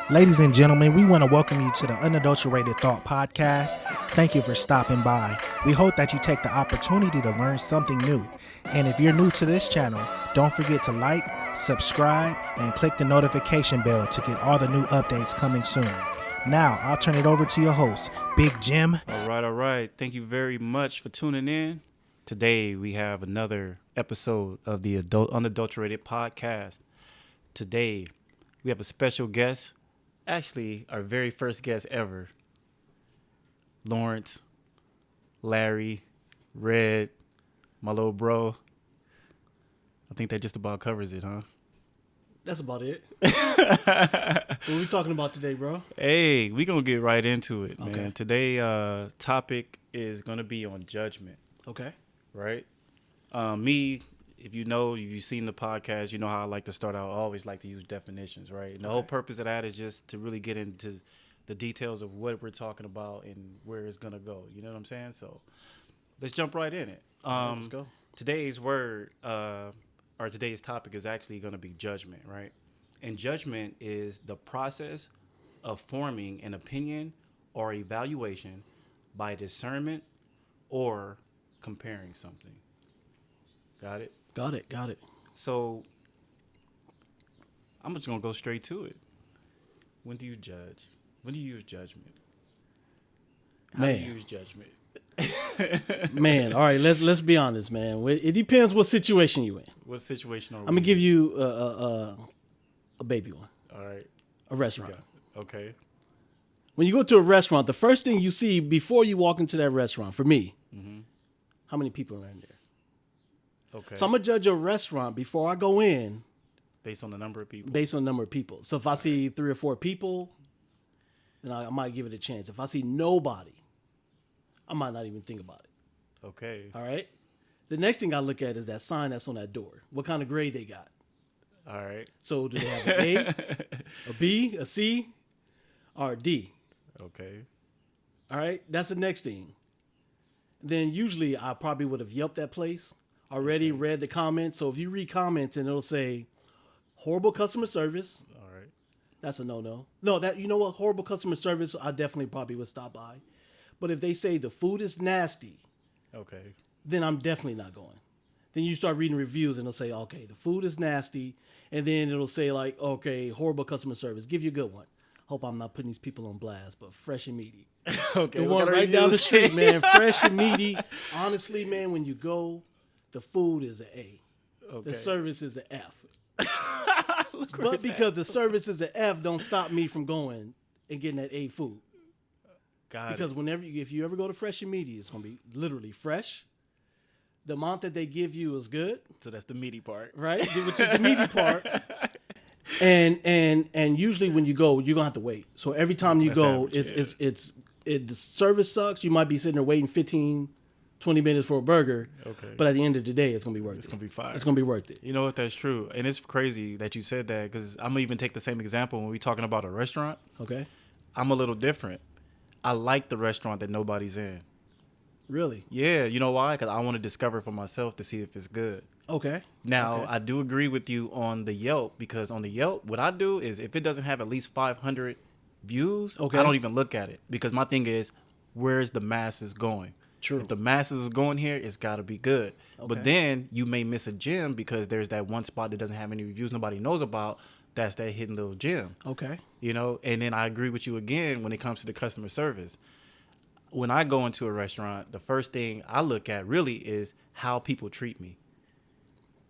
Ladies and gentlemen, we want to welcome you to the Unadulterated Thought Podcast. Thank you for stopping by. We hope that you take the opportunity to learn something new. And if you're new to this channel, don't forget to like, subscribe, and click the notification bell to get all the new updates coming soon. Now, I'll turn it over to your host, Big Jim. All right. Thank you very much for tuning in. Today, we have another episode of the Unadulterated Podcast. Today, we have a special guest. Actually, our very first guest ever. Lawrence, Larry, Red, my little bro. I think that just about covers it, huh? That's about it. What are we talking about today, bro? Hey, we going to get right into it, man. Okay. Today, topic is going to be on judgment. Okay. Right? If you've seen the podcast, you know how I like to start out. I always like to use definitions, right? And the whole purpose of that is just to really get into the details of what we're talking about and where it's going to go. You know what I'm saying? So let's jump right in it. Let's go. Today's word, or today's topic is actually going to be judgment, right? And judgment is the process of forming an opinion or evaluation by discernment or comparing something. Got it? Got it. So I'm just going to go straight to it. When do you judge? When do you use judgment? How do you use judgment? Man, all right, let's be honest, man. It depends what situation you in. What situation are we I'm going to give you a baby one. All right. A restaurant. Okay. When you go to a restaurant, the first thing you see before you walk into that restaurant, for me, how many people are in there? Okay. So I'm going to judge a restaurant before I go in. Based on the number of people? Based on the number of people. So if I see 3 or 4 people, then I might give it a chance. If I see nobody, I might not even think about it. Okay. All right? The next thing I look at is that sign that's on that door. What kind of grade they got? All right. So do they have an A, a B, a C, or a D? Okay. All right? That's the next thing. Then usually I probably would have Yelped that place, already read the comments. So if you read comments and it'll say, horrible customer service. All right. That's a no-no. No, you know what? Horrible customer service, I definitely probably would stop by. But if they say the food is nasty, Okay. then I'm definitely not going. Then you start reading reviews and it'll say, okay, the food is nasty. And then it'll say like, okay, horrible customer service. Give you a good one. Hope I'm not putting these people on blast, but fresh and meaty. Okay. The one right down the street, man. Fresh and meaty. Honestly, man, when you go, the food is an A. Okay. The service is an F. But because the service is an F, don't stop me from going and getting that A food. Because if you ever go to Fresh and Meaty, it's going to be literally fresh. The amount that they give you is good. So that's the meaty part. Right? Which is the meaty part. And usually when you go, you're going to have to wait. So every time you go, the service sucks. You might be sitting there waiting 15, 20 minutes for a burger. Okay. But at the end of the day, it's going to be worth it. It's going to be fire. It's going to be worth it. You know what? That's true. And it's crazy that you said that because I'm going to even take the same example when we're talking about a restaurant. Okay. I'm a little different. I like the restaurant that nobody's in. Really? Yeah. You know why? Because I want to discover for myself to see if it's good. Okay. Now, Okay. I do agree with you on the Yelp because on the Yelp, what I do is if it doesn't have at least 500 views, Okay. I don't even look at it because my thing is, where's the masses going? True. If the masses is going here, it's got to be good. Okay. But then you may miss a gem because there's that one spot that doesn't have any reviews nobody knows about. That's that hidden little gem. Okay. You know, and then I agree with you again when it comes to the customer service. When I go into a restaurant, the first thing I look at really is how people treat me.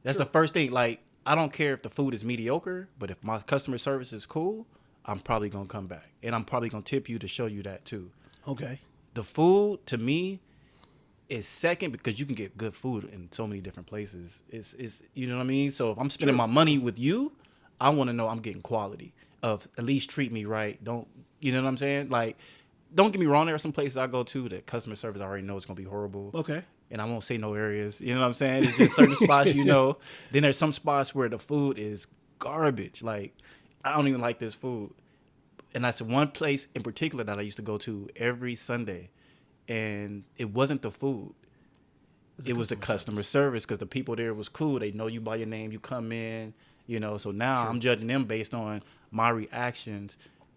That's the first thing. Like, I don't care if the food is mediocre, but if my customer service is cool, I'm probably going to come back. And I'm probably going to tip you to show you that too. Okay. The food, to me, is second because you can get good food in so many different places. It's you know what I mean? So if I'm spending my money with you, I want to know I'm getting quality of at least treat me right. Don't, you know what I'm saying? Like, don't get me wrong. There are some places I go to that customer service I already know it's going to be horrible. Okay. And I won't say no areas. You know what I'm saying? It's just certain spots, you know. Then there's some spots where the food is garbage. Like, I don't even like this food. And that's one place in particular that I used to go to every Sunday. And it wasn't the food. It was the customer service because the people there was cool. They know you by your name. You come in, you know. So now I'm judging them based on my reactions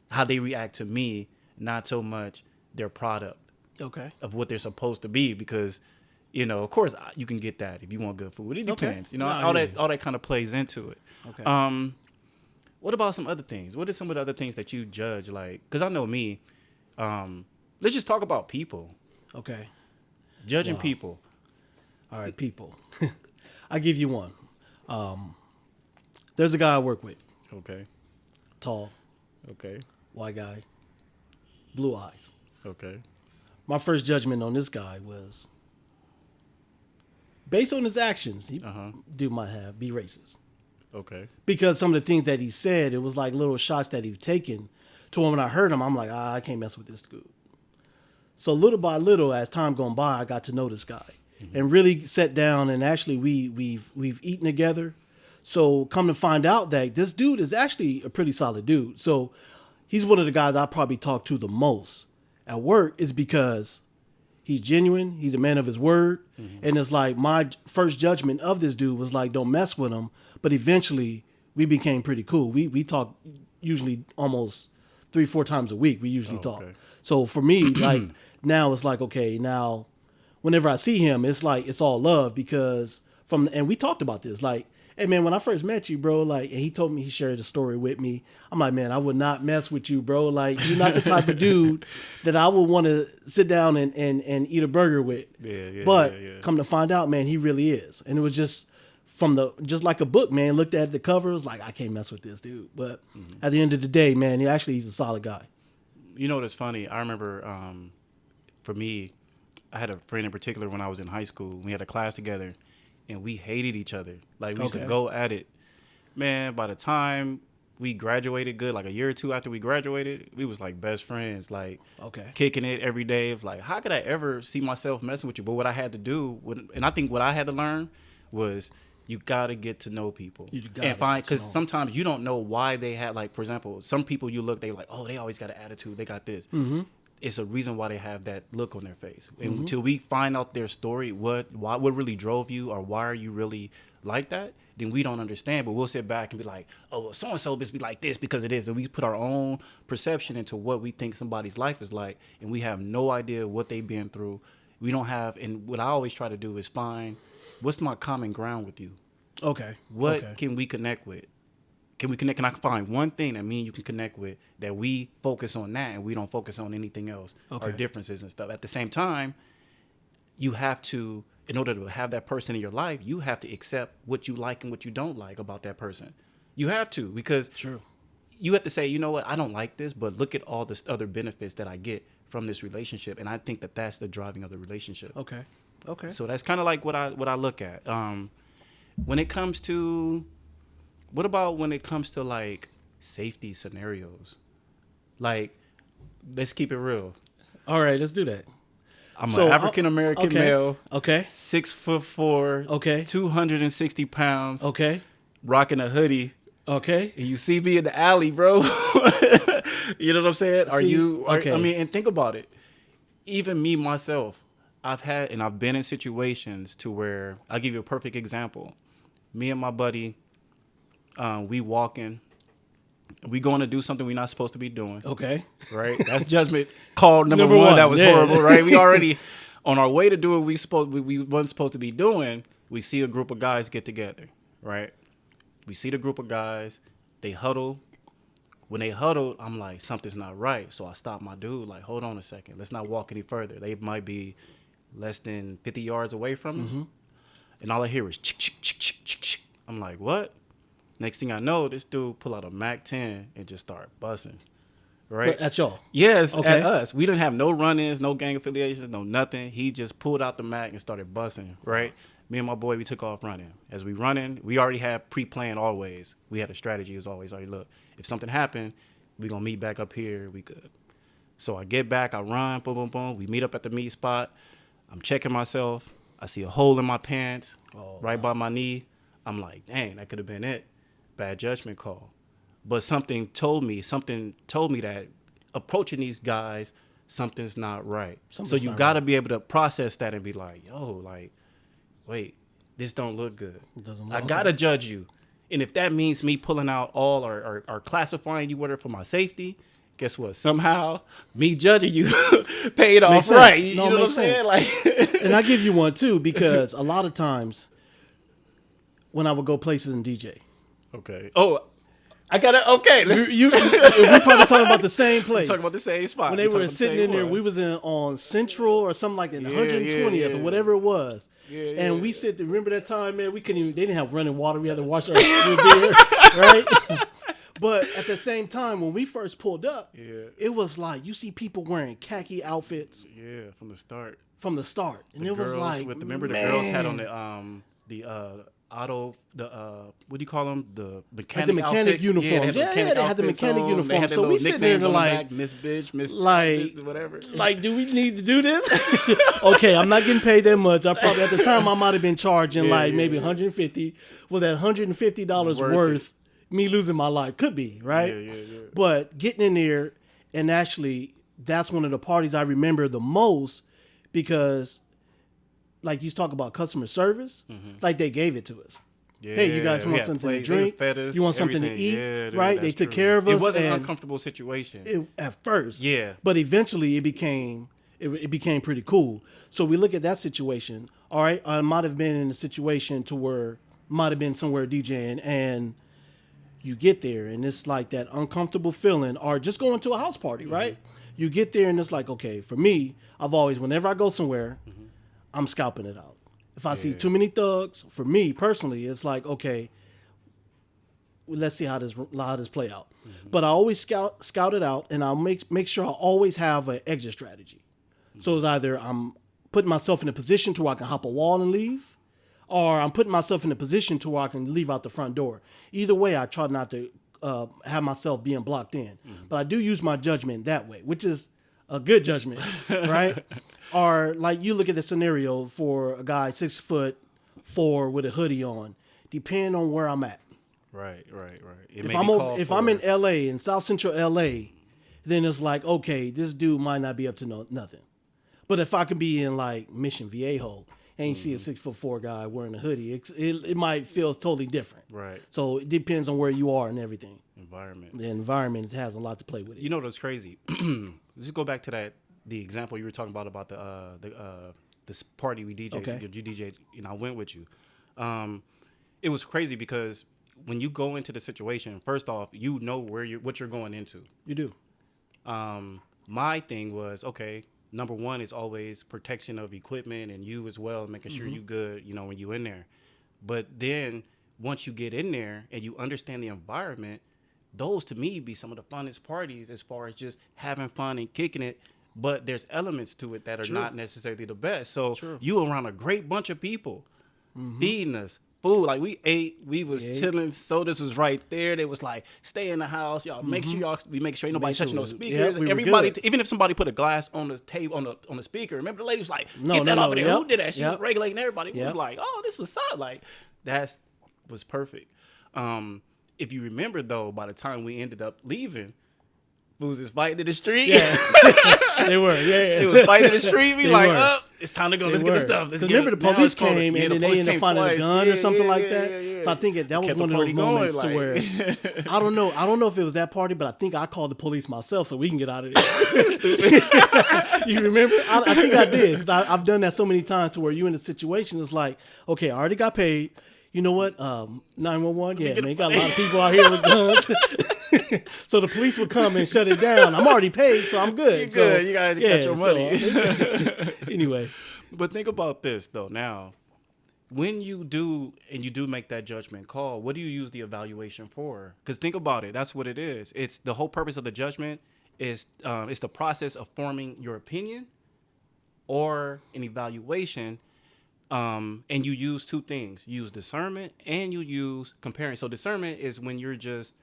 how they react to me, not so much their product of what they're supposed to be. Because, you know, of course you can get that if you want good food. It depends. You know, all that kind of plays into it. Okay. What about some other things? What are some of the other things that you judge? Like, because I know me. Let's just talk about people. Okay. Judging people. All right, people. I give you one. There's a guy I work with. Okay. Tall. Okay. White guy. Blue eyes. Okay. My first judgment on this guy was based on his actions. Dude might be racist. Okay. Because some of the things that he said, it was like little shots that he'd taken to him. When I heard him, I'm like, I can't mess with this dude. So little by little, as time gone by, I got to know this guy and really sat down, and actually we've eaten together. So come to find out that this dude is actually a pretty solid dude. So he's one of the guys I probably talk to the most at work, is because he's genuine. He's a man of his word. And it's like my first judgment of this dude was like, don't mess with him. But eventually we became pretty cool. We talk usually almost 3-4 times a week. We usually talk. Okay. So for me, like now it's like, okay, now whenever I see him, it's like, it's all love, because and we talked about this, like, hey man, when I first met you, bro, like, and he told me, he shared a story with me. I'm like, man, I would not mess with you, bro. Like, you're not the type of dude that I would want to sit down and eat a burger with. But come to find out, man, he really is. And it was just just like a book, man. Looked at the cover, was like, I can't mess with this dude. But at the end of the day, man, he's a solid guy. You know what's funny? I remember for me, I had a friend in particular when I was in high school. We had a class together, and we hated each other. Like, we used to go at it. Man, by the time we graduated good, like a year or two after we graduated, we was like best friends, like kicking it every day. Like, how could I ever see myself messing with you? But what I had to do, and I think what I had to learn was, you got to get to know people and find, because sometimes you don't know why they had, like, for example, some people you look, they like, oh, they always got an attitude. They got this. It's a reason why they have that look on their face. And until we find out their story, what really drove you, or why are you really like that, then we don't understand. But we'll sit back and be like, oh, well, so-and-so must be like this because it is. And we put our own perception into what we think somebody's life is like, and we have no idea what they've been through. We don't have, and what I always try to do is find, what's my common ground with you? What can we connect with? Can we connect? Can I find one thing that me and you can connect with, that we focus on that and we don't focus on anything else, our differences and stuff? At the same time, you have to, in order to have that person in your life, you have to accept what you like and what you don't like about that person. You have to, because you have to say, you know what, I don't like this, but look at all the other benefits that I get from this relationship. And I think that that's the driving of the relationship. Okay. So that's kind of like what I look at. When it comes to, what about when it comes to like safety scenarios? Like, let's keep it real. All right, let's do that. I'm an African American male. 6'4". 260 pounds. Rocking a hoodie. And you see me in the alley, bro. You know what I'm saying? I mean, and think about it. Even me, myself, I've been in situations to where, I'll give you a perfect example. Me and my buddy, we walking, we going to do something we're not supposed to be doing. Right? That's judgment call number one. That was horrible, right? We already, on our way to do what we weren't supposed to be doing, we see a group of guys get together, right? We see the group of guys, they huddle. When they huddle, I'm like, something's not right. So I stop my dude, like, hold on a second. Let's not walk any further. They might be less than 50 yards away from us. And all I hear is chick, chick, chick, chick, chick, chick. I'm like, what? Next thing I know, this dude pull out a MAC-10 and just start busting. Right? But at y'all? Yes, at us. We didn't have no run-ins, no gang affiliations, no nothing. He just pulled out the MAC and started busting, right? Me and my boy, we took off running. As we running, we already had pre-planned always. We had a strategy. It was always, all right, look, if something happened, we going to meet back up here. We good. So I get back, I run, boom, boom, boom. We meet up at the meet spot. I'm checking myself. I see a hole in my pants by my knee. I'm like, dang, that could have been it. Bad judgment call. But something told me that approaching these guys, something's not right. So you got to be able to process that and be like, yo, like, wait, this don't look good. I got to judge you. And if that means me pulling out all or classifying you, whatever, for my safety, guess what? Somehow, me judging you paid off Makes right. sense. You No, know it what I'm makes saying? Like, And I give you one too, because a lot of times when I would go places and DJ, okay. Oh, I got it. Okay. we probably talking about the same place. Talking about the same spot. When they were sitting in there, we was on Central or something like that, 120th or whatever it was. And we sit there. Remember that time, man? We couldn't even. They didn't have running water. We had to wash our beer, right? But at the same time, when we first pulled up, it was like you see people wearing khaki outfits. Yeah, from the start. And it was like, remember the girls had on the what do you call them? The mechanic, like the mechanic outfits. uniforms. Yeah, they had the mechanic on. uniforms. So we sitting there to like, Miss Bitch, Miss like whatever. Like, do we need to do this? Okay, I'm not getting paid that much. I probably at the time I might have been charging maybe 150. Was that $150 worth me losing my life? Could be, right? Yeah. But getting in there, and actually that's one of the parties I remember the most, because like you talk about customer service, like they gave it to us. Yeah, hey, you guys want something to drink? You want something to eat? Yeah, right? They took care of us. It wasn't an uncomfortable situation at first. Yeah, but eventually it became pretty cool. So we look at that situation. All right, I might have been in a situation to where might have been somewhere DJing, and you get there and it's like that uncomfortable feeling, or just going to a house party, right? You get there and it's like, okay, for me, I've always, whenever I go somewhere, I'm scalping it out. If I see too many thugs, for me personally, it's like, okay, let's see how this play out. But I always scout it out, and I'll make sure I always have an exit strategy. So it's either I'm putting myself in a position to where I can hop a wall and leave, or I'm putting myself in a position to where I can leave out the front door. Either way, I try not to have myself being blocked in. But I do use my judgment that way, which is a good judgment, right? Or like you look at the scenario for a guy 6'4" with a hoodie on, depending on where I'm at. Right. If I'm in LA, in South Central LA, then it's like, okay, this dude might not be up to nothing. But if I could be in like Mission Viejo and you see a 6'4" guy wearing a hoodie, it might feel totally different. Right. So it depends on where you are and everything. Environment. The environment has a lot to play with it. You know what's crazy? Just go back to the example you were talking about this party we DJed. Okay. You DJed, and I went with you. It was crazy because when you go into the situation, first off, you know what you're going into. You do. My thing was, okay, number one is always protection of equipment and you as well, making sure you good, when you in there. But then once you get in there and you understand the environment, those to me be some of the funnest parties as far as just having fun and kicking it. But there's elements to it that are not necessarily the best. So you around a great bunch of people feeding us food. Like we ate, we was chilling. Sodas was right there. They was like, stay in the house, y'all. Make sure we make sure ain't nobody touching no speakers. Everybody, even if somebody put a glass on the table on the speaker. Remember the lady was like, get that over there. Who did that? She was regulating everybody. It was like, oh, this was up. Like that was perfect. If you remember though, by the time we ended up leaving, fools is fighting in the street. Yeah. They were, It was fighting in the street. We like, it's time to go. Let's get the stuff. Remember the police came and then they ended up finding a gun or something like that. So I think that was one of those moments to where, I don't know if it was that party, but I think I called the police myself so we can get out of there. Stupid. You remember? I think I did, because I've done that so many times to where you in a situation, it's like, okay, I already got paid. You know what? 911? Yeah, man, got a lot of people out here with guns. So the police would come and shut it down. I'm already paid, so I'm good. You're good. You got to get your money. Anyway. But think about this, though. Now, when you do make that judgment call, what do you use the evaluation for? Because think about it. That's what it is. It's the whole purpose of the judgment is it's the process of forming your opinion or an evaluation. And you use two things. You use discernment and you use comparing. So discernment is when you're just,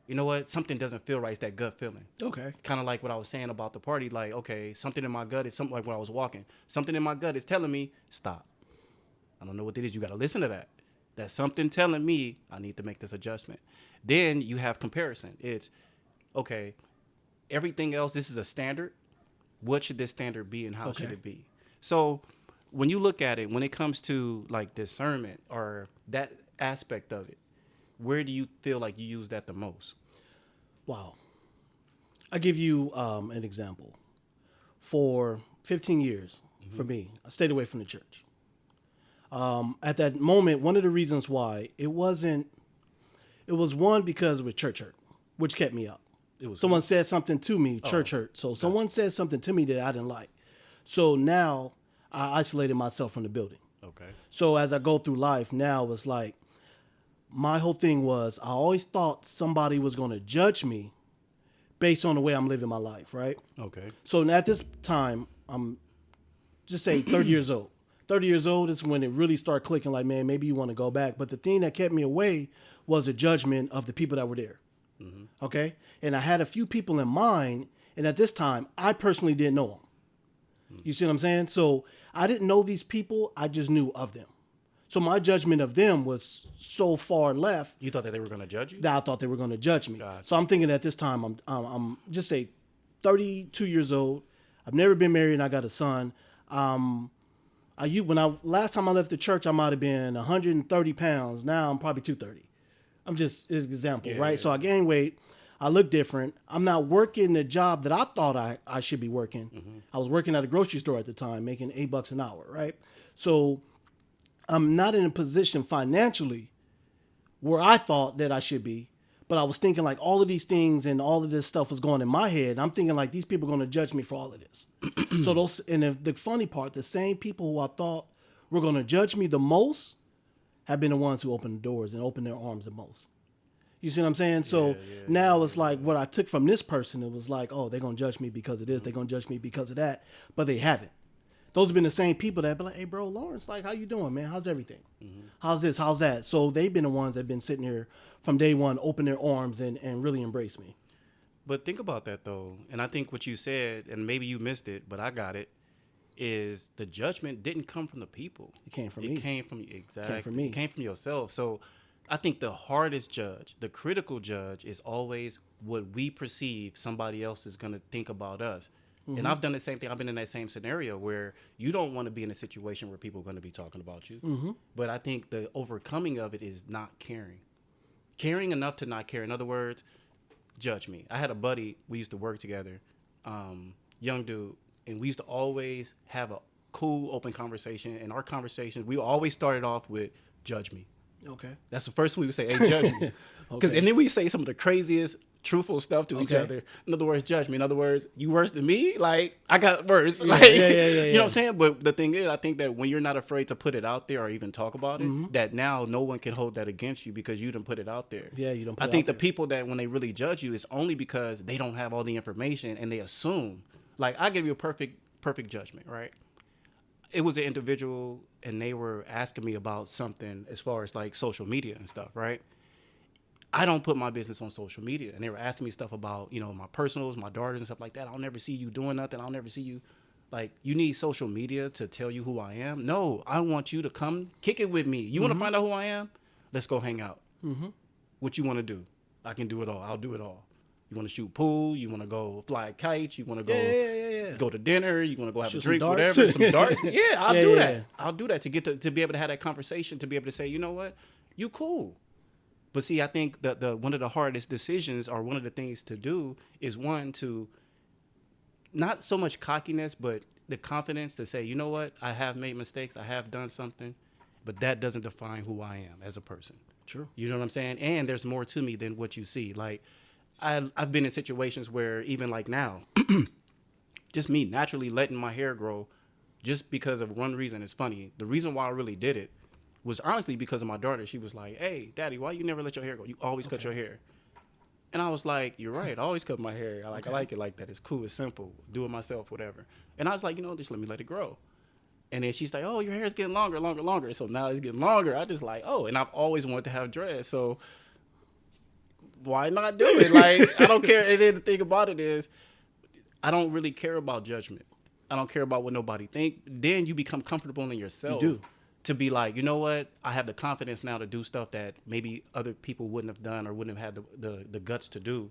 you know what, something doesn't feel right. It's that gut feeling. Okay. Kind of like what I was saying about the party. Like, okay, something in my gut is something like when I was walking. Something in my gut is telling me, stop. I don't know what it is. You got to listen to that. That's something telling me I need to make this adjustment. Then you have comparison. It's, okay, everything else, this is a standard. What should this standard be and how should it be? So when you look at it, when it comes to like discernment or that aspect of it, where do you feel like you use that the most? Wow. I give you an example. For 15 years, for me, I stayed away from the church. At that moment, one of the reasons why it was one, because it was church hurt, which kept me up. Someone said something to me, church hurt. So someone said something to me that I didn't like. So now I isolated myself from the building. Okay. So as I go through life now, it's like my whole thing was I always thought somebody was going to judge me based on the way I'm living my life, right? Okay. So at this time, I'm just say 30 years old. 30 years old is when it really started clicking like, man, maybe you want to go back. But the thing that kept me away was the judgment of the people that were there. Mm-hmm. Okay? And I had a few people in mind, and at this time, I personally didn't know them. Mm-hmm. You see what I'm saying? So I didn't know these people. I just knew of them. So my judgment of them was so far left. You thought that they were going to judge you? That I thought they were going to judge me. Gotcha. So I'm thinking at this time, I'm just say 32 years old. I've never been married, and I got a son. Last time I left the church, I might have been 130 pounds. Now I'm probably 230. I'm just an example, right? Yeah. So I gained weight. I look different. I'm not working the job that I thought I should be working. Mm-hmm. I was working at a grocery store at the time, making $8 an hour, right? So I'm not in a position financially where I thought that I should be, but I was thinking like all of these things and all of this stuff was going in my head. I'm thinking like these people are going to judge me for all of this. So the funny part, the same people who I thought were going to judge me the most have been the ones who opened the doors and opened their arms the most. You see what I'm saying? So now it's like what I took from this person, it was like, oh, they're going to judge me because of this. They're going to judge me because of that. But they haven't. Those have been the same people that be like, hey, bro, Lawrence, like, how you doing, man? How's everything? Mm-hmm. How's this? How's that? So they've been the ones that have been sitting here from day one, open their arms and really embrace me. But think about that, though. And I think what you said, and maybe you missed it, but I got it, is the judgment didn't come from the people. It came from me. It came from you. Exactly. It came from me. It came from yourself. So I think the hardest judge, the critical judge, is always what we perceive somebody else is going to think about us. Mm-hmm. And I've done the same thing. I've been in that same scenario where you don't want to be in a situation where people are going to be talking about you. Mm-hmm. But I think the overcoming of it is not caring. Caring enough to not care. In other words, judge me. I had a buddy, we used to work together, young dude, and we used to always have a cool, open conversation. And our conversations, we always started off with judge me. Okay. That's the first one we would say, hey, judge me. Okay. And then we say some of the craziest, truthful stuff to each other. In other words, judge me. In other words, you worse than me? Like, I got worse. Like, you know what I'm saying? But the thing is, I think that when you're not afraid to put it out there or even talk about it, that now no one can hold that against you because you didn't put it out there. Yeah, you don't put it out there. I think the people that when they really judge you, it's only because they don't have all the information and they assume. Like, I give you a perfect judgment, right? It was an individual and they were asking me about something as far as like social media and stuff, right? I don't put my business on social media. And they were asking me stuff about, you know, my personals, my daughters and stuff like that. I'll never see you doing nothing. I'll never see you. Like, you need social media to tell you who I am? No, I want you to come kick it with me. You want to find out who I am? Let's go hang out. Mm-hmm. What you want to do? I can do it all. I'll do it all. You want to shoot pool? You want to go fly a kite? You want to go go to dinner? You want to go have a drink, whatever? Some darts? Yeah, I'll do that. Yeah. I'll do that to be able to have that conversation, to be able to say, you know what? You cool. But see, I think the one of the hardest decisions or one of the things to do is one to not so much cockiness, but the confidence to say, you know what? I have made mistakes. I have done something, but that doesn't define who I am as a person. True. You know what I'm saying? And there's more to me than what you see. Like, I've been in situations where even like now, just me naturally letting my hair grow just because of one reason. It's funny. The reason why I really did it was honestly because of my daughter. She was like, hey, Daddy, why you never let your hair go? You always cut your hair. And I was like, you're right. I always cut my hair. I like it like that. It's cool. It's simple. Do it myself, whatever. And I was like, you know, just let me let it grow. And then she's like, oh, your hair is getting longer. So now it's getting longer. I just like, oh, and I've always wanted to have dreads. So why not do it? Like, I don't care. And then the thing about it is, I don't really care about judgment. I don't care about what nobody think. Then you become comfortable in yourself. You do. To be like, you know what? I have the confidence now to do stuff that maybe other people wouldn't have done or wouldn't have had the guts to do.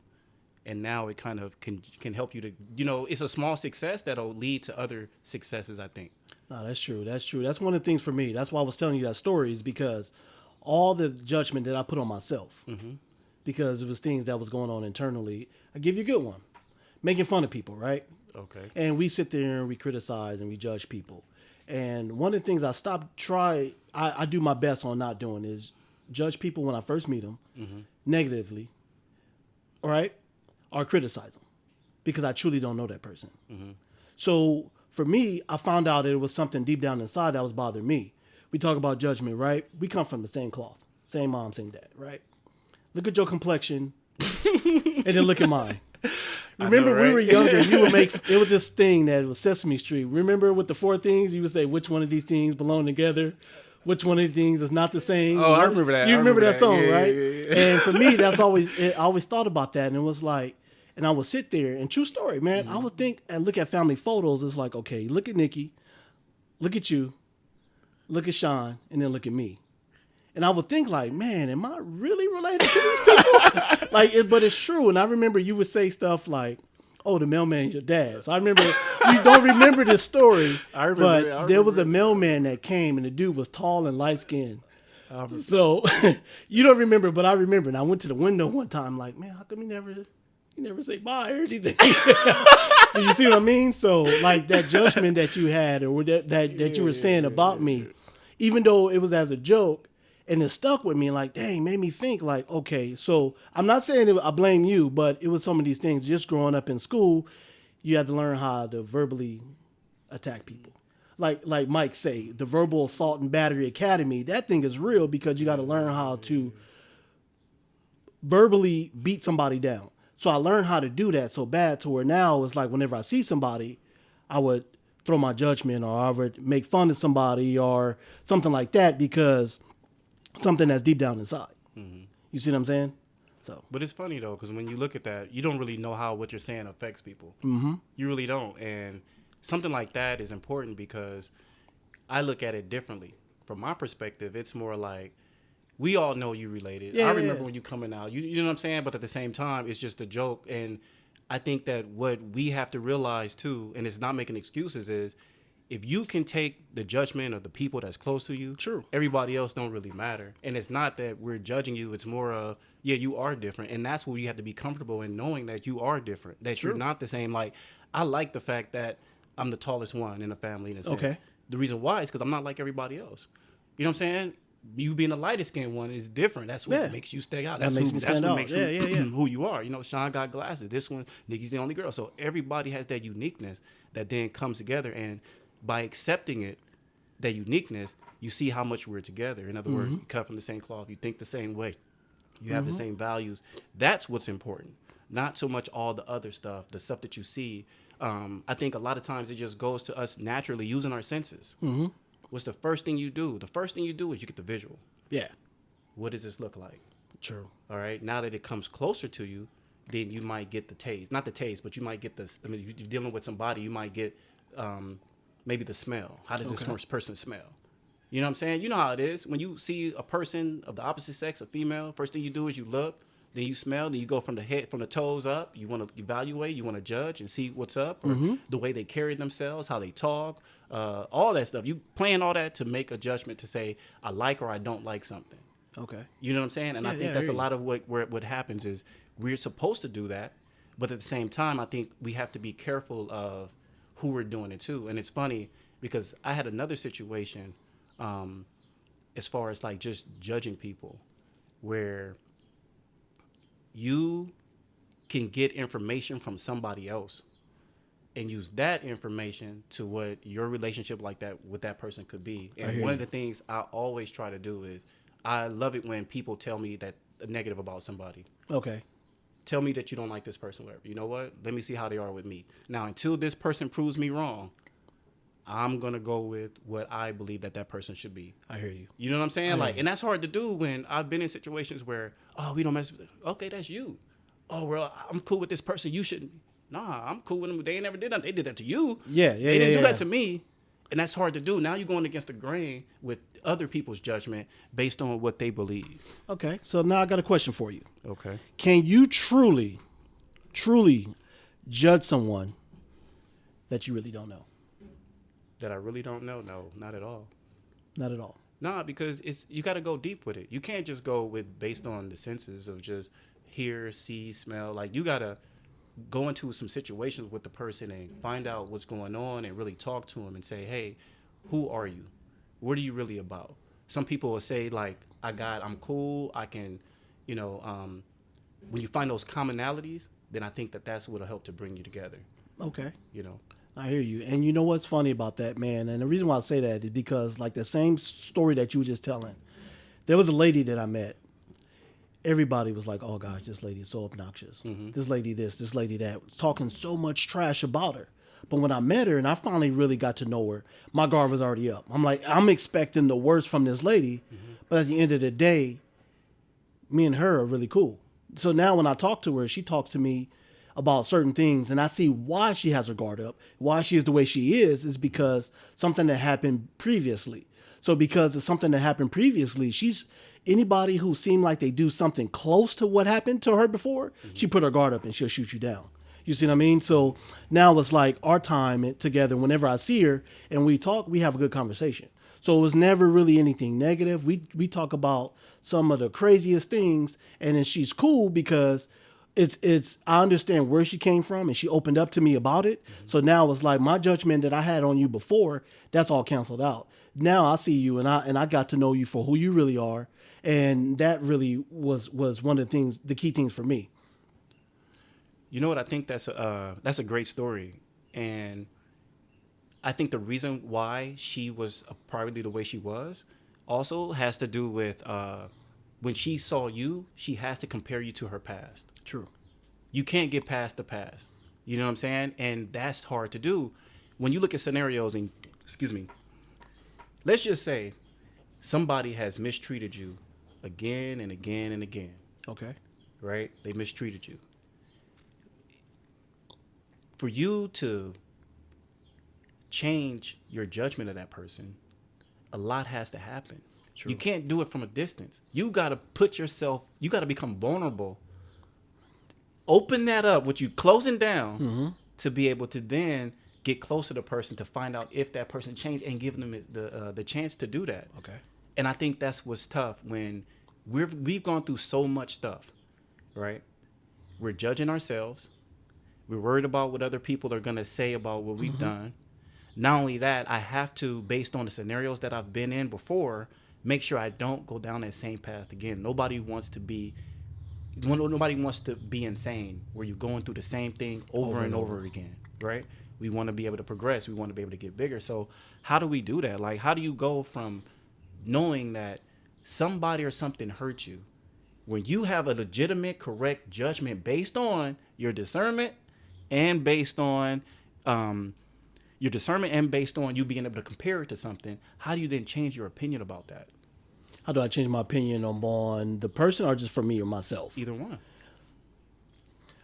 And now it kind of can help you to, you know, it's a small success that'll lead to other successes, I think. No, that's true. That's one of the things for me. That's why I was telling you that story, is because all the judgment that I put on myself, because it was things that was going on internally. I give you a good one. making fun of people, right? Okay. And we sit there and we criticize and we judge people. And one of the things I do my best on not doing is judge people when I first meet them negatively, all right, or criticize them because I truly don't know that person. So for me, I found out that it was something deep down inside that was bothering me. We talk about judgment, right? We come from the same cloth, same mom, same dad, right? Look at your complexion and then look at mine. Remember, we were younger. You would it was this thing that was Sesame Street. Remember with the 4 things, you would say which one of these things belong together, which one of these things is not the same. Oh, I remember that. You remember that song, yeah, right? Yeah. And for me, I always thought about that, and it was like, and I would sit there, and true story, man. I would think and look at family photos. It's like, okay, look at Nikki, look at you, look at Sean, and then look at me. And I would think like, man, am I really related to these people? But it's true. And I remember you would say stuff like, oh, the mailman's your dad. So I remember, you don't remember this story, there was a mailman that came and the dude was tall and light skinned. So you don't remember, but I remember. And I went to the window one time like, man, how come you never say bye or anything? So you see what I mean? So like that judgment that you had or that you were saying about me, even though it was as a joke, and it stuck with me like, dang, made me think like, okay, so I'm not saying I blame you, but it was some of these things. Just growing up in school, you had to learn how to verbally attack people. Like Mike say, the Verbal Assault and Battery Academy, that thing is real because you got to learn how to verbally beat somebody down. So I learned how to do that so bad to where now it's like whenever I see somebody, I would throw my judgment or I would make fun of somebody or something like that because something that's deep down inside. You see what I'm saying? So, but it's funny though, because when you look at that, you don't really know how what you're saying affects people. You really don't. And something like that is important because I look at it differently. From my perspective, it's more like we all know you related. I remember when you coming out, you know what I'm saying? But at the same time, it's just a joke. And I think that what we have to realize too, and it's not making excuses, is if you can take the judgment of the people that's close to you, true, everybody else don't really matter. And it's not that we're judging you. It's more of, yeah, you are different. And that's where you have to be comfortable in knowing that you are different, that you're not the same. Like, I like the fact that I'm the tallest one in the family in a sense. Okay. The reason why is because I'm not like everybody else. You know what I'm saying? You being the lightest skinned one is different. That's what makes you stand out. That's what makes you who you are. You know, Sean got glasses. This one, Nikki's the only girl. So everybody has that uniqueness that then comes together. And by accepting it, that uniqueness, you see how much we're together. In other words, you cut from the same cloth. You think the same way. You have the same values. That's what's important. Not so much all the other stuff, the stuff that you see. I think a lot of times it just goes to us naturally using our senses. What's the first thing you do? The first thing you do is you get the visual. Yeah. What does this look like? True. All right. Now that it comes closer to you, then you might get the taste. Not the taste, but you might get this. I mean, you're dealing with somebody, you might get maybe the smell. How does this person smell? You know what I'm saying? You know how it is. When you see a person of the opposite sex, a female, first thing you do is you look, then you smell, then you go from the head, from the toes up. You want to evaluate, you want to judge and see what's up, or the way they carry themselves, how they talk, all that stuff. You plan all that to make a judgment to say, I like or I don't like something. Okay. You know what I'm saying? And I think that's a lot of what happens is we're supposed to do that, but at the same time, I think we have to be careful of who we're doing it to. And it's funny because I had another situation as far as like just judging people where you can get information from somebody else and use that information to what your relationship like that with that person could be. And one of the things I always try to do is I love it when people tell me that negative about somebody. Okay. Tell me that you don't like this person, whatever. You know what? Let me see how they are with me. Now, until this person proves me wrong, I'm going to go with what I believe that person should be. I hear you. You know what I'm saying? And that's hard to do when I've been in situations where, oh, we don't mess with it. Okay, that's you. Oh, well, I'm cool with this person. You shouldn't. Nah, I'm cool with them. They ain't never did that. They did that to you. They didn't do that to me. And that's hard to do. Now you're going against the grain with other people's judgment based on what they believe. Okay, so now I got a question for you. Okay. Can you truly judge someone that you really don't know? That I really don't know? No, not at all. Not at all? Nah, because you got to go deep with it. You can't just go with based on the senses of just hear, see, smell. Like you got to go into some situations with the person and find out what's going on and really talk to them and say, hey, who are you? What are you really about? Some people will say, like, I'm cool. I can, when you find those commonalities, then I think that's what'll help to bring you together. Okay. You know? I hear you. And you know what's funny about that, man? And the reason why I say that is because, like, the same story that you were just telling, there was a lady that I met. Everybody was like, oh, gosh, this lady is so obnoxious. Mm-hmm. This lady this lady that, talking so much trash about her. But when I met her and I finally really got to know her, my guard was already up. I'm like, I'm expecting the worst from this lady. Mm-hmm. But at the end of the day, me and her are really cool. So now when I talk to her, she talks to me about certain things, and I see why she has her guard up, why she is the way she is because something that happened previously. So because of something that happened previously, anybody who seemed like they do something close to what happened to her before, mm-hmm. she put her guard up and she'll shoot you down. You see what I mean? So now it's like our time together, whenever I see her and we talk, we have a good conversation. So it was never really anything negative. We talk about some of the craziest things, and then she's cool because I understand where she came from and she opened up to me about it. Mm-hmm. So now it's like my judgment that I had on you before, that's all canceled out. Now I see you and I got to know you for who you really are. And that really was one of the key things for me. You know what? I think that's a great story. And I think the reason why she was probably the way she was also has to do with when she saw you, she has to compare you to her past. True. You can't get past the past. You know what I'm saying? And that's hard to do. When you look at scenarios and, let's just say somebody has mistreated you again and again and again. Okay. Right? They mistreated you. For you to change your judgment of that person, a lot has to happen. True. You can't do it from a distance. You got to become vulnerable. Open that up with you closing down mm-hmm. to be able to then get closer to the person to find out if that person changed and give them the chance to do that. Okay. And I think that's what's tough when we've gone through so much stuff, right? We're judging ourselves. We're worried about what other people are going to say about what we've mm-hmm. done. Not only that, I have to, based on the scenarios that I've been in before, make sure I don't go down that same path again. Nobody wants to be insane where you're going through the same thing over and over again, right? We want to be able to progress. We want to be able to get bigger. So how do we do that? Like, how do you go from knowing that somebody or something hurt you when you have a legitimate, correct judgment based on your discernment and based on you being able to compare it to something? How do you then change your opinion about that? How do I change my opinion on the person or just for me or myself? Either one.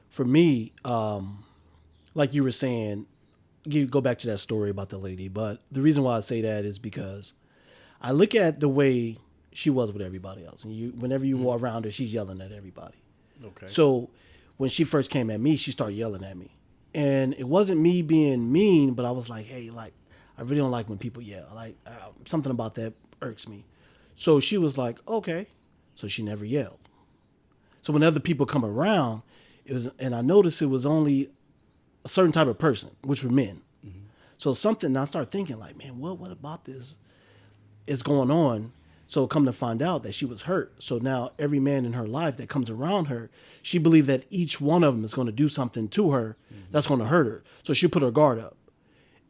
For me, like you were saying, you go back to that story about the lady, but the reason why I say that is because I look at the way she was with everybody else. And whenever you walk around her, she's yelling at everybody. Okay. So when she first came at me, she started yelling at me. And it wasn't me being mean, but I was like, hey, like, I really don't like when people yell. Like, something about that irks me. So she was like, okay. So she never yelled. So when other people come around, and I noticed it was only a certain type of person, which were men. Mm-hmm. So I started thinking like, man, what about this is going on? So come to find out that she was hurt. So now every man in her life that comes around her, she believed that each one of them is going to do something to her that's going to hurt her. So she put her guard up.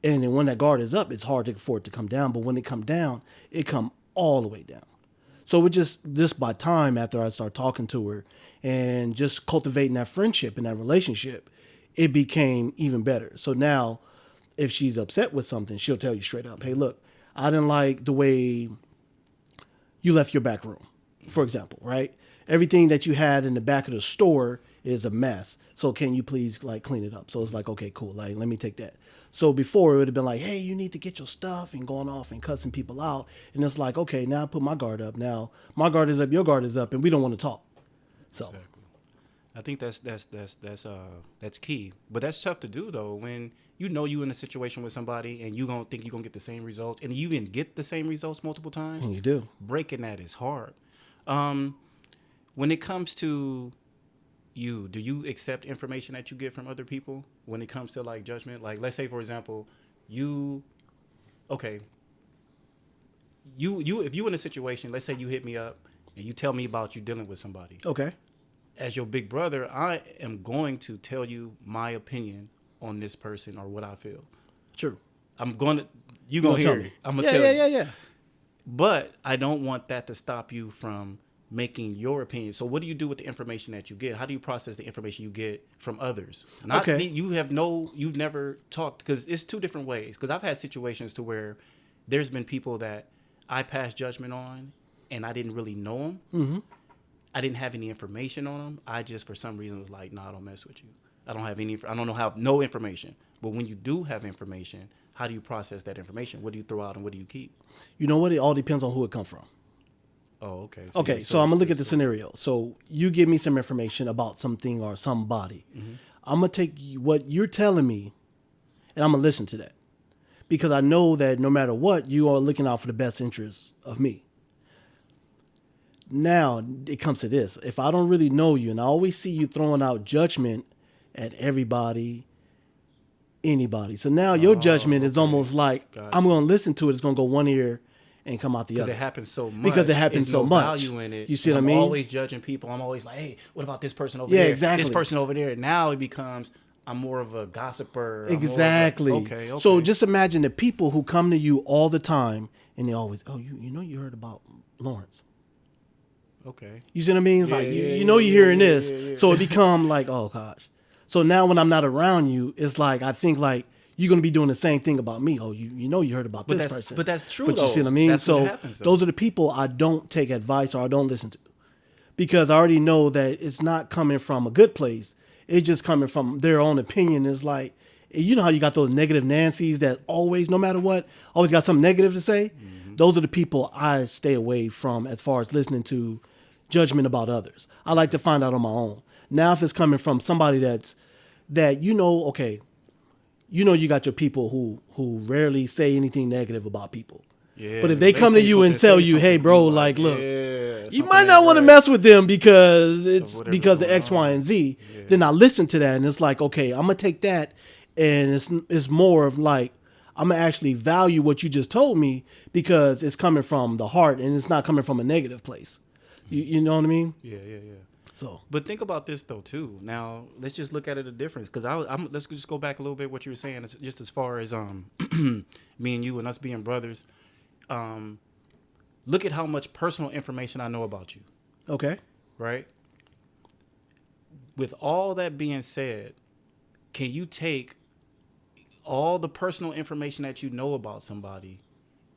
And then when that guard is up, it's hard for it to come down. But when it come down, it come all the way down. So it just by time after I started talking to her and just cultivating that friendship and that relationship, it became even better. So now if she's upset with something, she'll tell you straight up, hey, look, I didn't like the way you left your back room, for example, right? Everything that you had in the back of the store is a mess. So can you please like clean it up? So it's like, okay, cool. Like, let me take that. So before it would have been like, hey, you need to get your stuff and going off and cussing people out. And it's like, okay, now I put my guard up. Now my guard is up, your guard is up, and we don't want to talk. So exactly. I think that's key. But that's tough to do though, when you know you in a situation with somebody and you don't think you're gonna get the same results, and you even get the same results multiple times. And you do. Breaking that is hard. When it comes to do you accept information that you get from other people when it comes to like judgment? Like, let's say, for example, okay, if you in a situation, let's say you hit me up and you tell me about you dealing with somebody. Okay. As your big brother, I am going to tell you my opinion on this person or what I feel. True. You're going to hear it. I'm going to tell you. Yeah. But I don't want that to stop you from making your opinion. So what do you do with the information that you get? How do you process the information you get from others? You've never talked, because it's two different ways. Because I've had situations to where there's been people that I passed judgment on and I didn't really know them. Mm-hmm. I didn't have any information on them. I just, for some reason, was like, nah, don't mess with you. I don't have no information. But when you do have information, how do you process that information? What do you throw out and what do you keep? You know what? It all depends on who it comes from. Oh, okay. So I'm going to look at the scenario. So you give me some information about something or somebody. Mm-hmm. I'm going to take what you're telling me and I'm going to listen to that. Because I know that no matter what, you are looking out for the best interests of me. Now, it comes to this. If I don't really know you and I always see you throwing out judgment at everybody, anybody. So now your judgment is almost like, I'm going to listen to it. It's going to go one ear and come out the other. Because it happens so much. Because it happens so much. Value in it. You see what I mean? I'm always judging people. I'm always like, hey, what about this person over there? Yeah, exactly. This person over there. Now it becomes, I'm more of a gossiper. Exactly. Okay. So just imagine the people who come to you all the time and they always, you heard about Lawrence. Okay. You see what I mean? It's you're hearing this. Yeah. So it become like, oh gosh. So now when I'm not around you, it's like, I think like, you're going to be doing the same thing about me. Oh, you heard about this person. But that's true, But you see what I mean? That's so happens, those are the people I don't take advice or I don't listen to. Because I already know that it's not coming from a good place. It's just coming from their own opinion. It's like, you know how you got those negative Nancys that always, no matter what, always got something negative to say? Mm-hmm. Those are the people I stay away from as far as listening to judgment about others. I like to find out on my own. Now, if it's coming from somebody okay, you got your people who rarely say anything negative about people. Yeah, but if they come to you and tell you, hey, bro, like, look, you might not want to mess with them because it's because of X, Y, and Z. Yeah. Then I listen to that and it's like, okay, I'm going to take that and it's more of like, I'm going to actually value what you just told me because it's coming from the heart and it's not coming from a negative place. You know what I mean? Yeah. So, but think about this though too. Now let's just look at it a difference because let's just go back a little bit. What you were saying, just as far as me and you and us being brothers. Look at how much personal information I know about you. Okay. Right. With all that being said, can you take all the personal information that you know about somebody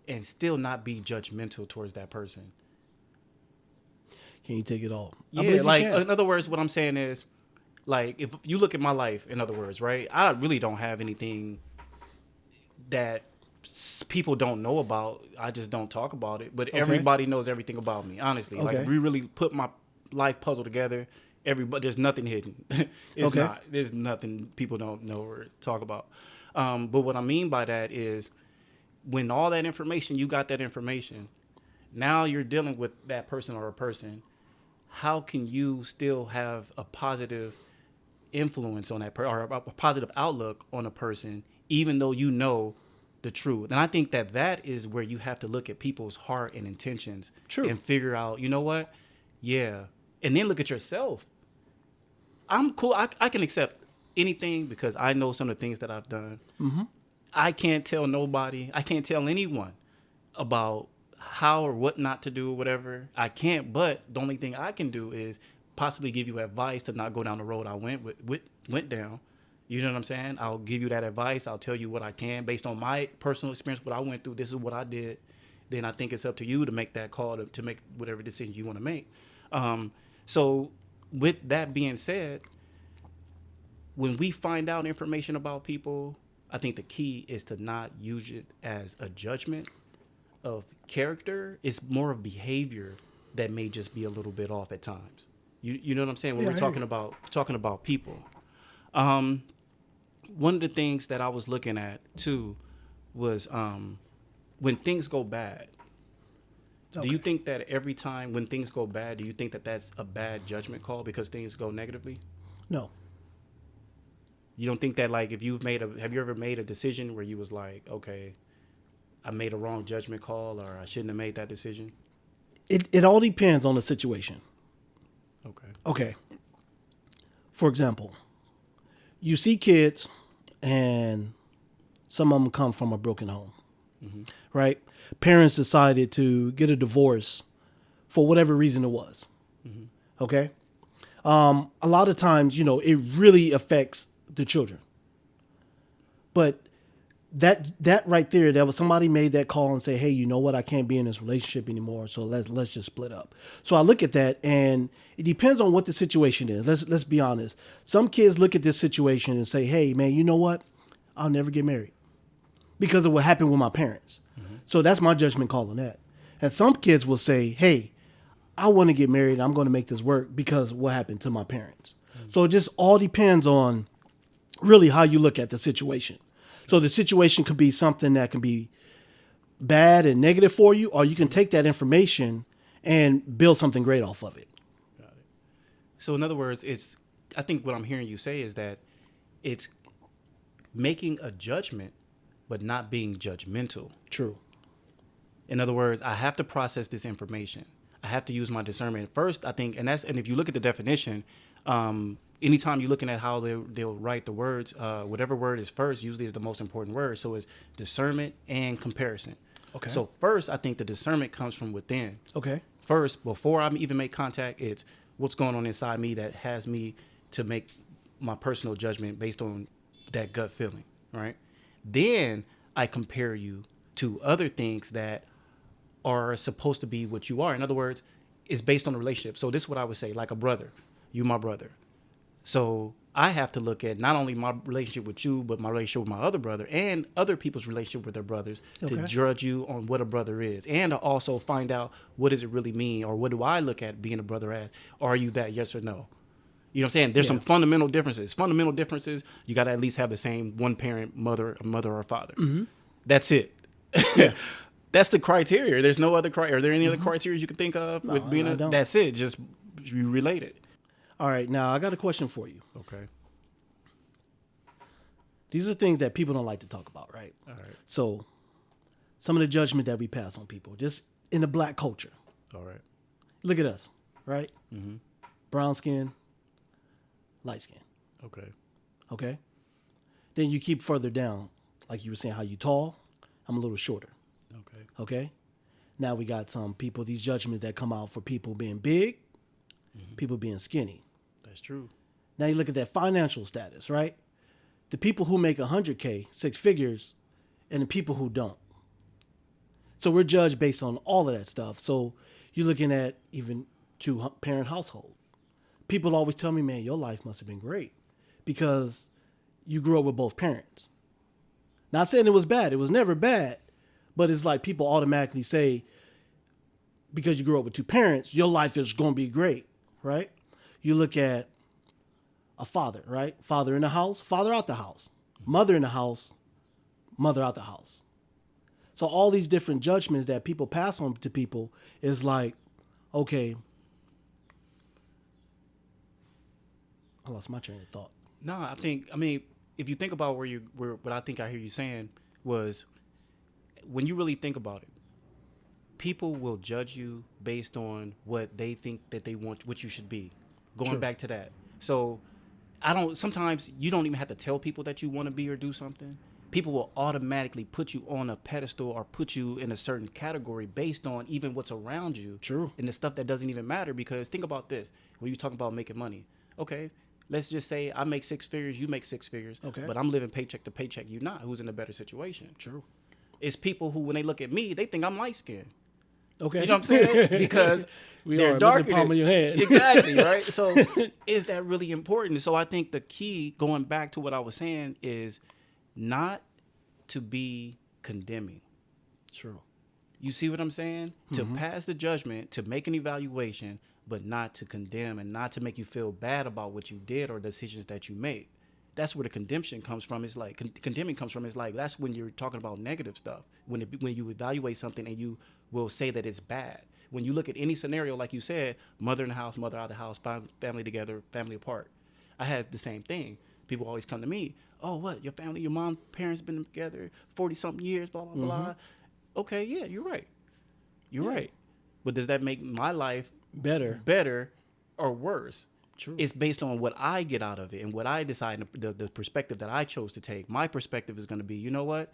and still not be judgmental towards that person? Can you take it all? Yeah, like, in other words, what I'm saying is, like, if you look at my life, in other words, right, I really don't have anything that people don't know about. I just don't talk about it. But everybody knows everything about me, honestly. Okay. Like, if we really put my life puzzle together, there's nothing hidden. There's nothing people don't know or talk about. But what I mean by that is, when all that information, you got that information, now you're dealing with that person or a person. How can you still have a positive influence on that person or a positive outlook on a person, even though you know the truth? And I think that is where you have to look at people's heart and intentions. True. And figure out, you know what? Yeah. And then look at yourself. I'm cool. I can accept anything because I know some of the things that I've done. Mm-hmm. I can't tell nobody. I can't tell anyone about how or what not to do or whatever. I can't, but the only thing I can do is possibly give you advice to not go down the road I went down. You know what I'm saying? I'll give you that advice. I'll tell you what I can based on my personal experience, what I went through. This is what I did. Then I think it's up to you to make that call to make whatever decision you want to make. So with that being said, when we find out information about people, I think the key is to not use it as a judgment of character. It's more of behavior that may just be a little bit off at times. You know what I'm saying? When we're talking about people. One of the things that I was looking at too was when things go bad. Do you think that every time when things go bad, do you think that that's a bad judgment call because things go negatively? No. You don't think that, like, if have you ever made a decision where you was like, okay, I made a wrong judgment call, or I shouldn't have made that decision? It all depends on the situation. Okay. For example, you see kids and some of them come from a broken home, right? Parents decided to get a divorce for whatever reason it was. Okay. A lot of times, it really affects the children. But that right there, that was somebody made that call and say, hey, you know what? I can't be in this relationship anymore. So let's just split up. So I look at that, and it depends on what the situation is. Let's be honest. Some kids look at this situation and say, hey, man, you know what? I'll never get married because of what happened with my parents. So that's my judgment call on that. And some kids will say, hey, I want to get married. I'm going to make this work because of what happened to my parents. So it just all depends on really how you look at the situation. So the situation could be something that can be bad and negative for you, or you can take that information and build something great off of it. Got it. So in other words, I think what I'm hearing you say is that it's making a judgment, but not being judgmental. True. In other words, I have to process this information. I have to use my discernment first. I think, and if you look at the definition, anytime you're looking at how they'll write the words, whatever word is first usually is the most important word. So it's discernment and comparison. Okay. So first, I think the discernment comes from within. Okay. First, before I even make contact, it's what's going on inside me that has me to make my personal judgment based on that gut feeling, right? Then I compare you to other things that are supposed to be what you are. In other words, it's based on the relationship. So this is what I would say, like a brother. You my brother. So I have to look at not only my relationship with you, but my relationship with my other brother and other people's relationship with their brothers to judge you on what a brother is, and to also find out what does it really mean, or what do I look at being a brother as? Are you that, yes or no? You know what I'm saying? There's some fundamental differences. Fundamental differences, you got to at least have the same one parent, mother or father. That's it. Yeah. That's the criteria. There's no other criteria. Are there any other criteria you can think of with being that's it. Just you relate it. All right. Now I got a question for you. Okay. These are things that people don't like to talk about, right? All right. So some of the judgment that we pass on people, just in the black culture. All right. Look at us, right? Mm-hmm. Brown skin, light skin. Okay. Okay. Then you keep further down, like you were saying, how you tall. I'm a little shorter. Okay. Okay. Now we got some people, these judgments that come out for people being big, people being skinny. That's true. Now you look at that financial status, right? The people who make 100K, 6 figures, and the people who don't. So we're judged based on all of that stuff. So you're looking at even 2-parent household. People always tell me, man, your life must have been great because you grew up with both parents. Not saying it was bad. It was never bad. But it's like people automatically say, because you grew up with 2 parents, your life is going to be great, right? You look at a father, right? Father in the house, father out the house. Mother in the house, mother out the house. So all these different judgments that people pass on to people is like, okay, I lost my train of thought. No, I mean, if you think about what I think I hear you saying was, when you really think about it, people will judge you based on what they think that they want, what you should be. Going back to that. So sometimes you don't even have to tell people that you want to be or do something. People will automatically put you on a pedestal or put you in a certain category based on even what's around you. True. And the stuff that doesn't even matter, because think about this. When you talk about making money, okay, let's just say I make 6 figures, you make 6 figures, okay, but I'm living paycheck to paycheck. You not. Who's in a better situation? True. It's people who, when they look at me, they think I'm light skinned. Okay. You know what I'm saying? Because they're darker. The palm of your hand. Exactly, right? So is that really important? So I think the key, going back to what I was saying, is not to be condemning. True. You see what I'm saying? To pass the judgment, to make an evaluation, but not to condemn and not to make you feel bad about what you did or decisions that you made. that's where the condemnation comes from. It's like condemning comes from. It's like that's when you're talking about negative stuff. When you evaluate something and you will say that it's bad. When you look at any scenario, like you said, mother in the house, mother out of the house, family together, family apart. I had the same thing. People always come to me. Oh, what? Your family, your mom, parents been together 40-something years, blah, blah, blah. Okay, yeah, you're right. You're right. But does that make my life better or worse? True. It's based on what I get out of it and what I decide, the perspective that I chose to take. My perspective is going to be, you know what?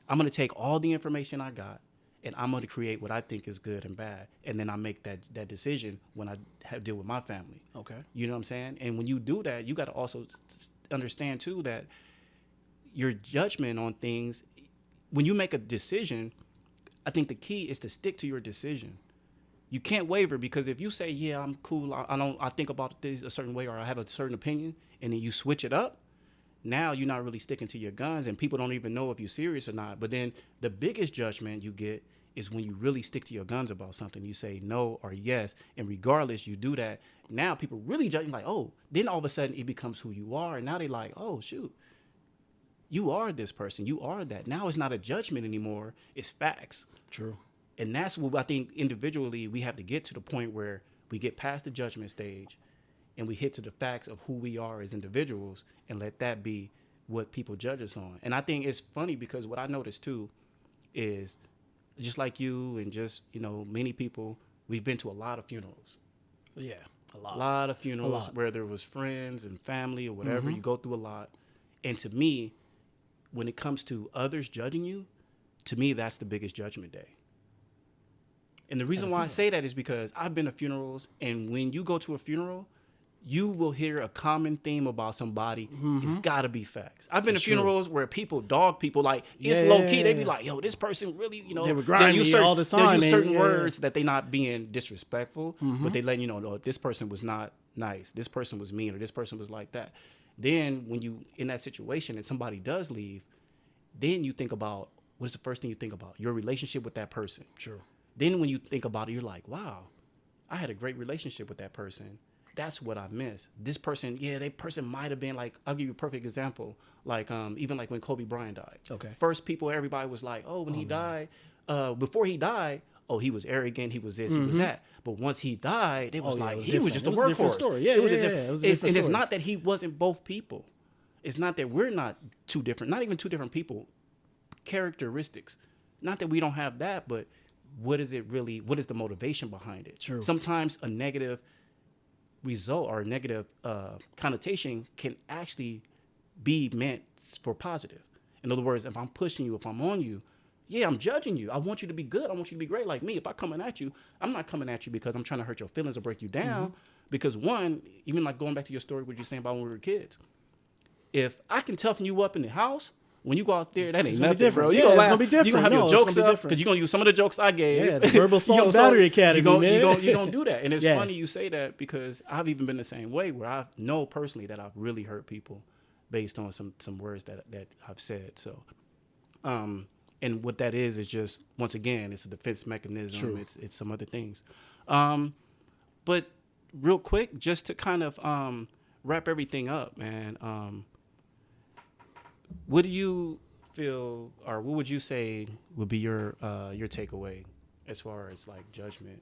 I'm going to take all the information I got and I'm going to create what I think is good and bad. And then I make that decision when I have deal with my family. Okay. You know what I'm saying? And when you do that, you got to also understand, too, that your judgment on things, when you make a decision, I think the key is to stick to your decision. You can't waver, because if you say, yeah, I'm cool, I think about this a certain way, or I have a certain opinion, and then you switch it up, now you're not really sticking to your guns, and people don't even know if you're serious or not. But then the biggest judgment you get is when you really stick to your guns about something. You say no or yes, and regardless, you do that. Now people really judge you, like, oh, then all of a sudden it becomes who you are, and now they like, oh, shoot, you are this person, you are that. Now it's not a judgment anymore, it's facts. True. And that's what I think individually we have to get to the point where we get past the judgment stage and we hit to the facts of who we are as individuals and let that be what people judge us on. And I think it's funny because what I noticed too is just like you and just, many people, we've been to a lot of funerals. Yeah, a lot of funerals, whether it was friends and family or whatever. You go through a lot. And to me, when it comes to others judging you, to me, that's the biggest judgment day. And the reason why I say that is because I've been to funerals, and when you go to a funeral, you will hear a common theme about somebody. It's got to be facts. I've been to funerals where people dog people, like, it's low key. They be like, yo, this person really, they were grinding me all the time. They use certain words that they not being disrespectful, but they letting you know, no, this person was not nice. This person was mean, or this person was like that. Then when you in that situation and somebody does leave, then you think about, what's the first thing you think about? Your relationship with that person. True. Then when you think about it, you're like, wow, I had a great relationship with that person. That's what I miss. This person, that person might have been like, I'll give you a perfect example. Like, even like when Kobe Bryant died. Okay. First people, everybody was like, oh, when he died, before he died, oh, he was arrogant, he was this, he was that. But once he died, it was like, he was just a workhorse. It was a different story. Yeah, it was a different story. And it's not that he wasn't both people. It's not that we're not two different, not even two different people, characteristics. Not that we don't have that, but what is it really, what is the motivation behind it? True. Sometimes a negative result or a negative connotation can actually be meant for positive. In other words, if I'm pushing you, if I'm on you, I'm judging you. I want you to be good. I want you to be great like me. If I'm coming at you, I'm not coming at you because I'm trying to hurt your feelings or break you down. Because one, even like going back to your story, what you're saying about when we were kids, if I can toughen you up in the house, when you go out there, that ain't nothing, bro. You're gonna laugh. It's gonna be different. You're gonna have your jokes up because you're gonna use some of the jokes I gave. Yeah, the Verbal Assault Battery Academy, man. You're gonna do that. And it's funny you say that because I've even been the same way where I know personally that I've really hurt people based on some words that I've said. So, and what that is just, once again, it's a defense mechanism. True. It's some other things. But real quick, just to kind of wrap everything up, man, what do you feel, or what would you say would be your takeaway as far as like judgment?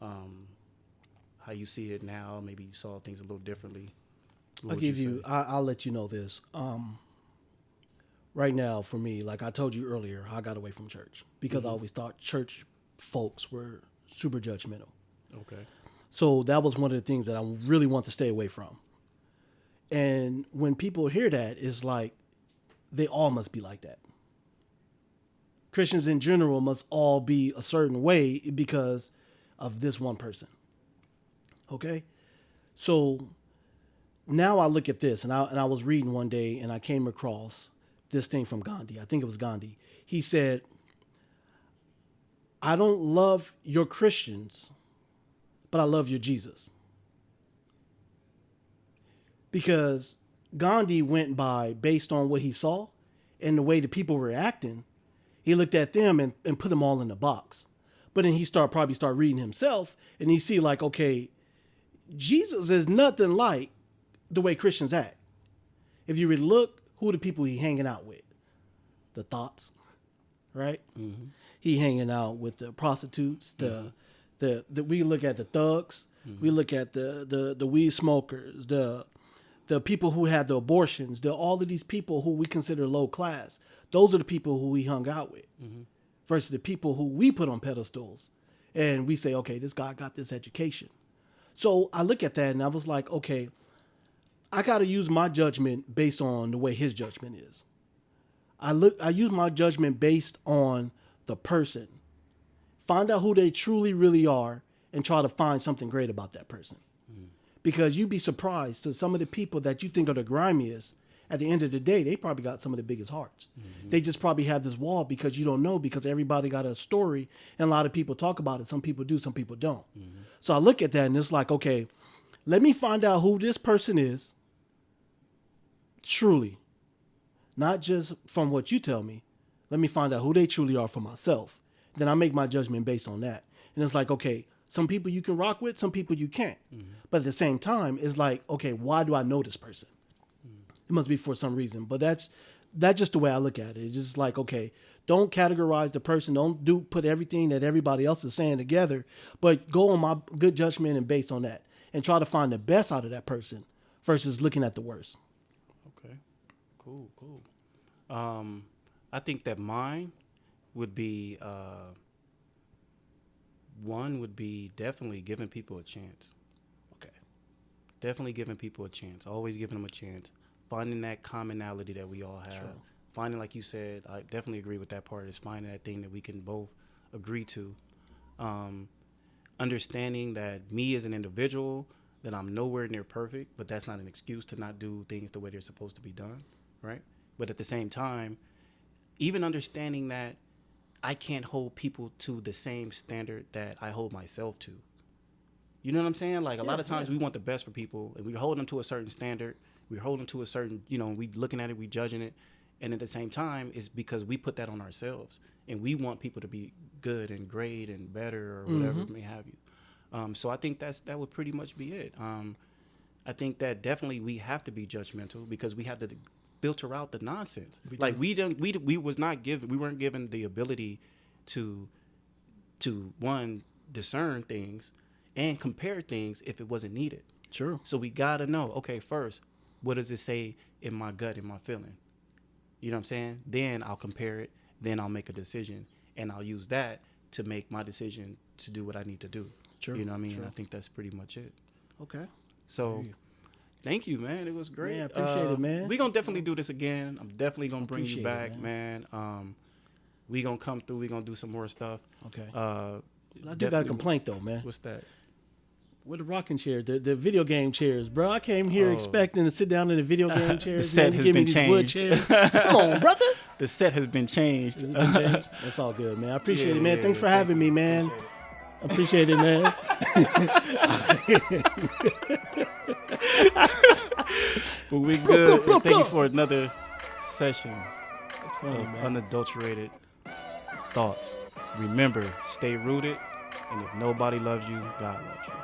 How you see it now? Maybe you saw things a little differently. I'll let you know this. Right now, for me, like I told you earlier, I got away from church because I always thought church folks were super judgmental. Okay. So that was one of the things that I really want to stay away from. And when people hear that, it's like, they all must be like that. Christians in general must all be a certain way because of this one person. Okay? So now I look at this, and I was reading one day, and I came across this thing from Gandhi. I think it was Gandhi. He said, I don't love your Christians, but I love your Jesus. Because Gandhi went by based on what he saw and the way the people were acting. He looked at them and put them all in a box. But then he probably start reading himself, and he see like, okay, Jesus is nothing like the way Christians act. if you really look, who are the people he hanging out with? The thoughts, right? Mm-hmm. He hanging out with the prostitutes. The we look at the thugs. Mm-hmm. We look at the weed smokers. The people who had the abortions. All of these people who we consider low class. Those are the people who he hung out with. Mm-hmm. Versus the people who we put on pedestals, and we say, okay, this guy got this education. So I look at that and I was like, okay, I got to use my judgment based on the way his judgment is. I use my judgment based on the person. Find out who they truly, really are and try to find something great about that person. Mm. Because you'd be surprised to some of the people that you think are the grimiest. At the end of the day, they probably got some of the biggest hearts. Mm-hmm. They just probably have this wall because you don't know, because everybody got a story and a lot of people talk about it. Some people do, some people don't. Mm-hmm. So I look at that and it's like, okay, let me find out who this person is truly. Not just from what you tell me. Let me find out who they truly are for myself. Then I make my judgment based on that. And it's like, okay, some people you can rock with, some people you can't. Mm-hmm. But at the same time, it's like, okay, why do I know this person? It must be for some reason, but that's just the way I look at it. It's just like, okay, don't categorize the person. Don't put everything that everybody else is saying together, but go on my good judgment and based on that and try to find the best out of that person versus looking at the worst. Okay, cool. I think that mine would be, one would be definitely giving people a chance. Okay. Definitely giving people a chance. Always giving them a chance. Finding that commonality that we all have. True. Finding, like you said, I definitely agree with that part, is finding that thing that we can both agree to. Understanding that me as an individual, that I'm nowhere near perfect, but that's not an excuse to not do things the way they're supposed to be done, right? But at the same time, even understanding that I can't hold people to the same standard that I hold myself to. You know what I'm saying? Like, a lot of times we want the best for people, and we hold them to a certain standard. We're holding to a certain, we looking at it, we judging it. And at the same time, it's because we put that on ourselves. And we want people to be good and great and better or whatever it may have you. So I think that would pretty much be it. I think that definitely we have to be judgmental because we have to filter out the nonsense. We weren't given the ability to one, discern things and compare things if it wasn't needed. True. So we got to know, okay, first, what does it say in my gut, in my feeling? You know what I'm saying? Then I'll compare it. Then I'll make a decision. And I'll use that to make my decision to do what I need to do. True. You know what I mean? True. I think that's pretty much it. Okay. So thank you, man. It was great. Yeah, I appreciate it, man. We're going to definitely do this again. I'm definitely going to bring you back, man. We're going to come through. We're going to do some more stuff. Okay. I do got a complaint, though, man. What's that? With the rocking chair, the video game chairs, bro. I came here expecting to sit down in the video game chairs. The set man. has Give been me changed. These wood chairs. Come on, brother. The set has been changed. Has it been changed? That's all good, man. I appreciate it, man. Thanks for having me, man. Appreciate it, man. But we good. Thank you for another session funny, of man. Unadulterated Thoughts. Remember, stay rooted, and if nobody loves you, God loves you.